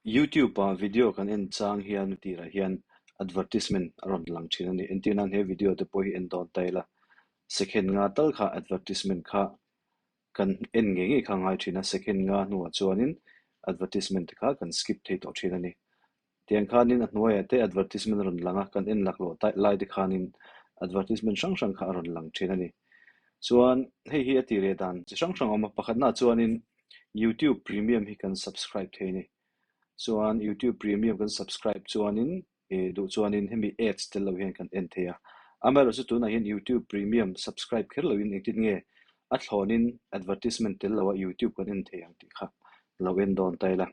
YouTube video kan en chang hian tira hian advertisement aron lang thina ni entinan he video te poi en don taila second nga tal kha advertisement kha kan en nge kha ngai thina second nga nuwa chuanin advertisement kha kan skip thei to thina ni tiang khanin a hnuai te advertisement ron langa kan en laklo tai lai de khanin advertisement sang kha aron lang thina ni chuan hei hi atire dan chi sang oma pakhat na chuanin YouTube premium hi kan subscribe theini chuan YouTube premium kan subscribe chuanin du chuanin hemi ads tel lo hian kan en theya amaro chu tuna hian YouTube premium subscribe kher lo in etin nge a thlonin advertisement tel lo YouTube kan en theyang ti kha lo en don taila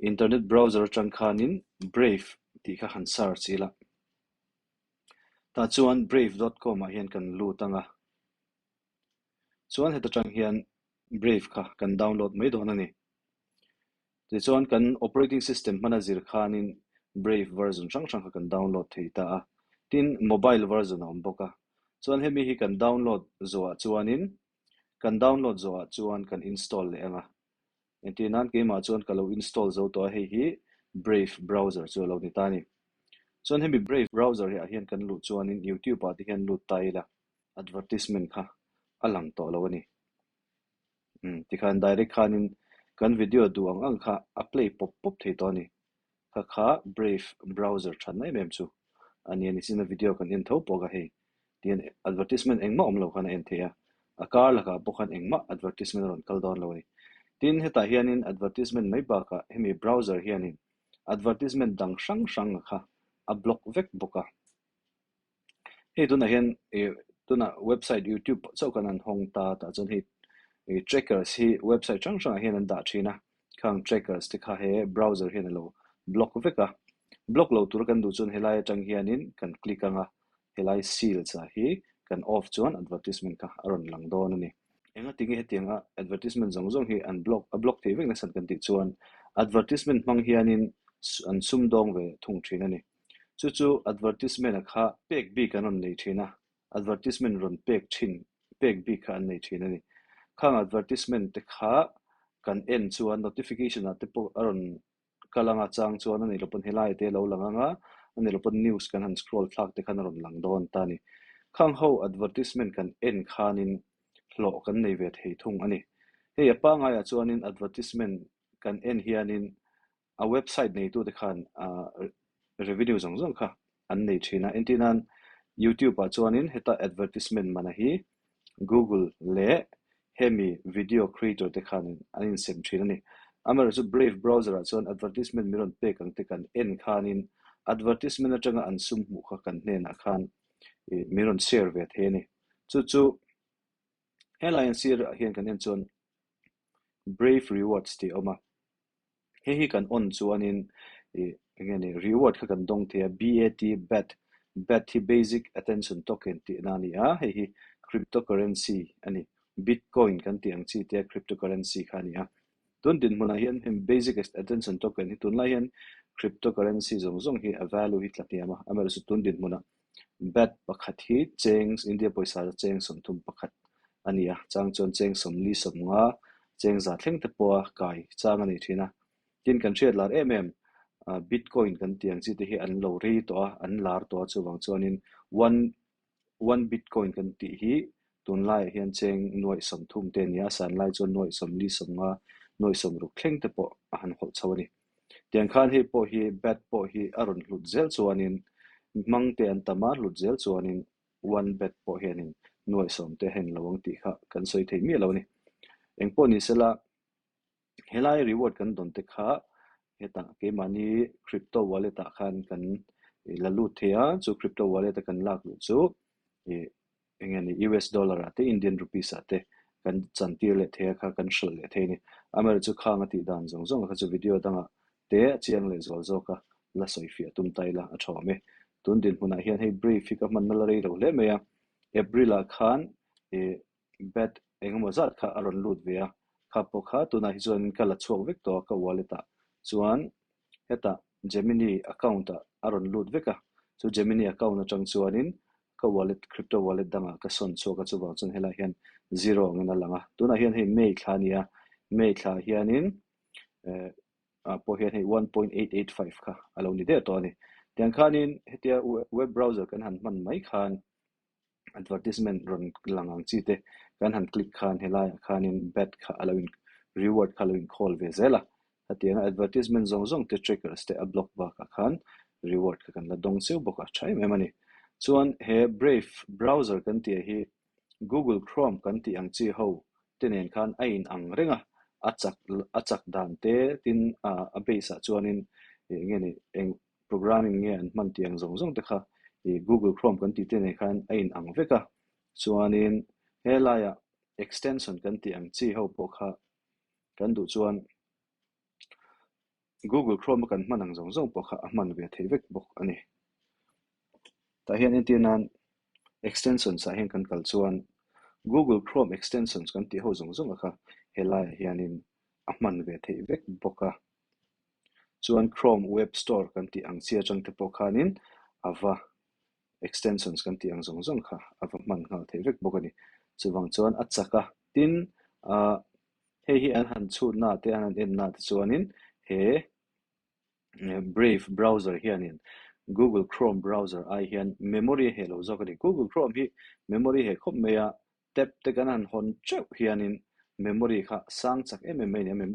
internet browser tang khanin brave ti kha han search ila ta chuan brave.com a hian kan lu tanga chuan heta tang hian brave kha kan download mai don ani ti chuan kan operating system manager khanin brave version sang kan download thei ta tin mobile version om boka chuan hemi hi kan download zoa chuanin kan download zoa chuan kan install le anga entinan ke ma chuan kalo install zo to hei hi brave browser chu lo ni tani chuan hemi brave browser hi a hian kan lu chuanin YouTube a ti hian lu taila advertisement kha alang to lo ani ti khan direct khanin kan video duang ang kha apply pop thei to ni kha brave browser than nai mem chu ani ani sin video kan in tho poga hei tian advertisement engma om lo khana en theya a karlakah bokhan engma advertisement ron kal don lo ni tin heta hianin advertisement mai bakah hemi browser hianin advertisement dang sang kha a block vek boka hei tuna hian tuna website YouTube chaukan an hong ta chon hi trackers hi website sang hian an da thina khang trackers te kha he browser hian lo block veka block lo tur kan du chun helai tang hianin kan click anga helai seal cha hi kan off chuan advertisement ka aron lang don ani enga tingi hetianga advertisement zong hi an block thei vek na san kan ti chuan advertisement mang hianin an sum dong ve thung thina ni chu advertisement kha pek bi kanon nei thina advertisement ron pek bi kha an nei thina ni khang advertisement te kha kan en chuan notification a te po aron kalanga chang chuan ani lopon helai te lo langanga ani lopon news kan han scroll thlak te khan ron lang don tani khang ho advertisement kan en khanin hlawh kan nei ve thei thung ani hei apa ngai a chuanin advertisement kan en hianin a website nei tu te khan revenue zong kha an nei thina entinan YouTube a chuanin heta advertisement mana hi Google le hemi video creator te khan anin sem thina ni amar chu brave browser a chuan advertisement miron pe kang te kan en khanin advertisement atanga an sum mu kha kan hne na khan miron share ve the ni chu airline sir hian kan en chuan brave rewards ti oma hi kan on chuanin ngani reward kha kan dong the bat hi basic attention token ti nani a hi cryptocurrency ani bitcoin kan ti ang chi te cryptocurrency khani a tun din muna hian him basic attention token hi tun la hian cryptocurrency zong hi a value hi tlatiama amar su tun din muna bat pakhat hi change india poisa change som thum pakhat ania chang chon cheng som li som nga cheng za thleng te poa kai chang ani thina tin kan thiat lar bitcoin kan tiang chi te hi an lo ri to an lar to chuwang chuanin one bitcoin kan ti hi tun lai hian cheng noi som thum te nia san lai chon noi som li som nga noi som ru thleng te po han hol chawani tiang khan hi po hi bat po hi aron hlut zel chuanin mang te an tama hlut zel chuanin one bet po hianin noi som te hen lawang ti kha kan soi thei mi lo ni engpo ni sela helai reward kan don te kha heta ke mani crypto wallet a khan kan lalu thea chu crypto wallet kan lak lu chu engani US dollar ate Indian rupees ate kan chantir le thea kha kan shol le the ni amar chu khang ati dan zong kha chu video danga te chiang le zo ka la soi fi tum taila a thome tun din huna hian hei brief ka man la rei ro le meya april a khan bet engmo zat kha aron lut ve a kha po kha tuna hi zon kala chok vek to ka wallet a chuan heta Gemini account a aron lut veka chu Gemini account atang chuanin ka wallet crypto wallet danga ka son choka chuwa chun hela hian zero ngena langa tuna hian hei mei thla nia mei thla hianin pawh hian hei 1.885 kha alo ni de to ni tiang khanin hetia web browser kan han man mai khan advertisement ron langang chi te kan han click khan helai khanin bet kha alawin reward khalawin call ve zela hatianga advertisement zong zong te triggers te a block ba ka khan reward ka kan la dong cheu boka thai me mani chuan he brave browser kan ti hi Google Chrome kan ti ang chi ho tenen khan a in ang renga achak dan te tin a base chuanin nge ni eng programming nge an man tiang zong zong te kha Google Chrome kan ti tenen khan a in ang veka chuanin helaya extension kan ti ang chi ho bokha kan du chuan Google Chrome kan manang zong zong bokha a man ve thei vek bok ani ta hian in tinan extension sa hian kan kal chuan Google Chrome extensions kan ti ho zong zong kha helai hianin a man ve thei vek boka chuan Chrome Web Store kan ti ang chia chang te pokanin ava extensions kan ti ang zong zong kha ava man nga thei vek bokani chuwang chuan achaka tin hei hi an han chu na te an en na te chuanin he Brave browser hianin Google Chrome browser ai hian memory he lo zokani Google Chrome hi memory he khop meya tab te kan han hon cheu hianin memory kha sang chak em em ne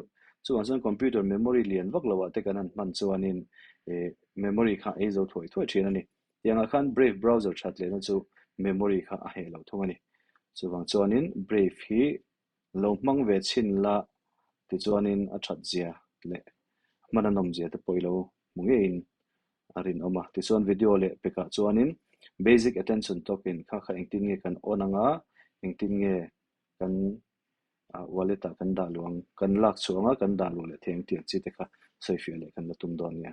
chuan chuan computer memory lian vak lawa te kan han man chuanin memory kha ei zo thoi thoi thin ani yanga khan Brave browser that le na chu memory kha a he lo thongani chuwang chuanin Brave hi lo mang ve chin la ti chuanin a that zia le mananom zia te poilo mungein arin oma ti chuan video le peka chuanin basic attention token kha kha engtin nge kan onanga engtin nge kan wallet kan da luang kan lak chuanga kan da lu le theng tiang chi te kha soifia le kan la tum don ya